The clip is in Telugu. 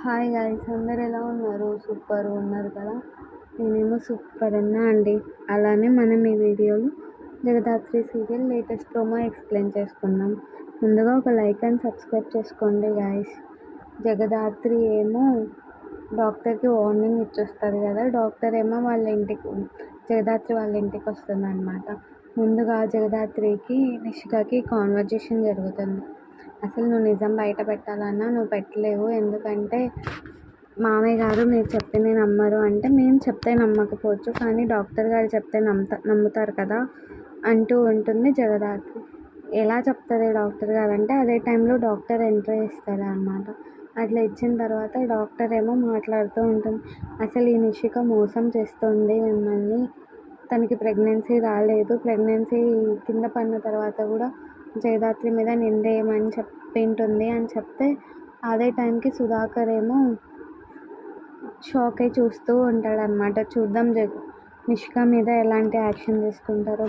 హాయ్ గైస్, అందరు ఎలా ఉన్నారు? సూపర్ ఉన్నారు కదా. నేనేమో సూపర్ ఉన్నా అండి. అలానే మనం ఈ వీడియోలో Jagadhatri serial latest promo explain చేసుకుందాం. ముందుగా ఒక లైక్ అండ్ సబ్స్క్రైబ్ చేసుకోండి గైస్. జగదాత్రి ఏమో డాక్టర్కి వార్నింగ్ ఇచ్చొస్తుంది కదా. డాక్టర్ ఏమో జగదాత్రి వాళ్ళ ఇంటికి వస్తుంది అనమాట. ముందుగా జగదాత్రికి నిషికకి కాన్వర్జేషన్ జరుగుతుంది. అసలు నువ్వు నిజం బయట పెట్టాలన్నా నువ్వు పెట్టలేవు, ఎందుకంటే మామయ్య గారు మీరు చెప్తే నమ్మరు అంటే మేము చెప్తే నమ్మకపోవచ్చు, కానీ డాక్టర్ గారు చెప్తే నమ్ముతారు కదా అంటూ ఉంటుంది జగదాత్రి. ఎలా చెప్తుంది డాక్టర్ గారు అంటే అదే టైంలో డాక్టర్ ఎంట్రీ ఇస్తారు అనమాట. అట్లా ఇచ్చిన తర్వాత డాక్టర్ ఏమో మాట్లాడుతూ ఉంటుంది. అసలు ఈ నిషిక మోసం చేస్తుంది మిమ్మల్ని, తనకి ప్రెగ్నెన్సీ రాలేదు, ప్రెగ్నెన్సీ కింద పడిన తర్వాత కూడా జగదాత్రి మీద నిందేయమని చెప్పింటుంది అని చెప్తే అదే టైంకి సుధాకర్ ఏమో షాక్ అయి చూస్తూ ఉంటాడనమాట. చూద్దాం నిషిక మీద ఎలాంటి యాక్షన్ తీసుకుంటారో.